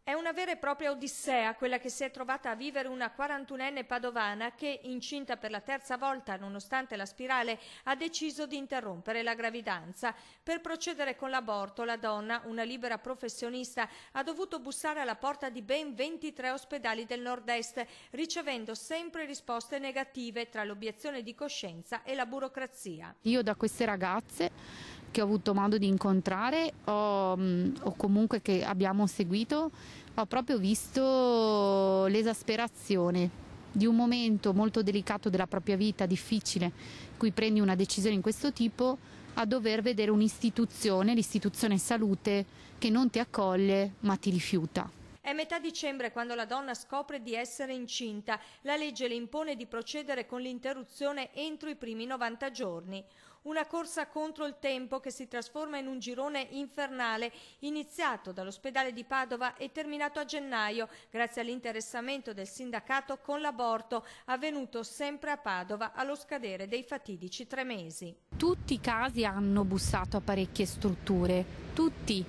È una vera e propria odissea quella che si è trovata a vivere una 41enne padovana che, incinta per la terza volta nonostante la spirale, ha deciso di interrompere la gravidanza. Per procedere con l'aborto, la donna, una libera professionista, ha dovuto bussare alla porta di ben 23 ospedali del nord-est, ricevendo sempre risposte negative tra l'obiezione di coscienza e la burocrazia. Io da queste ragazze che ho avuto modo di incontrare o comunque che abbiamo seguito, ho proprio visto l'esasperazione di un momento molto delicato della propria vita, difficile, in cui prendi una decisione di questo tipo, a dover vedere un'istituzione, l'istituzione salute, che non ti accoglie ma ti rifiuta. È metà dicembre quando la donna scopre di essere incinta. La legge le impone di procedere con l'interruzione entro i primi 90 giorni. Una corsa contro il tempo che si trasforma in un girone infernale, iniziato dall'ospedale di Padova e terminato a gennaio, grazie all'interessamento del sindacato con l'aborto, avvenuto sempre a Padova allo scadere dei fatidici 3 mesi. Tutti i casi hanno bussato a parecchie strutture, tutti.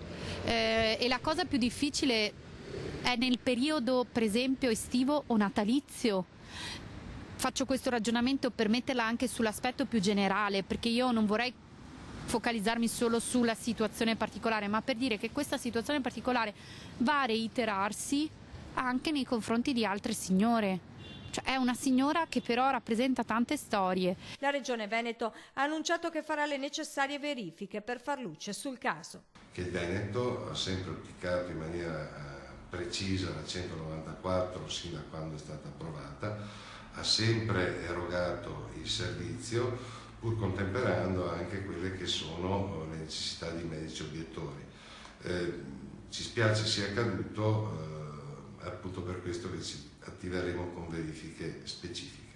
E la cosa più difficile è nel periodo, per esempio, estivo o natalizio. Faccio questo ragionamento per metterla anche sull'aspetto più generale, perché io non vorrei focalizzarmi solo sulla situazione particolare, ma per dire che questa situazione particolare va a reiterarsi anche nei confronti di altre signore. Cioè, è una signora che però rappresenta tante storie. La Regione Veneto ha annunciato che farà le necessarie verifiche per far luce sul caso. Che il Veneto ha sempre applicato in maniera precisa la 194 sin da quando è stata approvata, ha sempre erogato il servizio pur contemperando anche quelle che sono le necessità di medici obiettori. Ci spiace sia accaduto, appunto per questo che ci attiveremo con verifiche specifiche.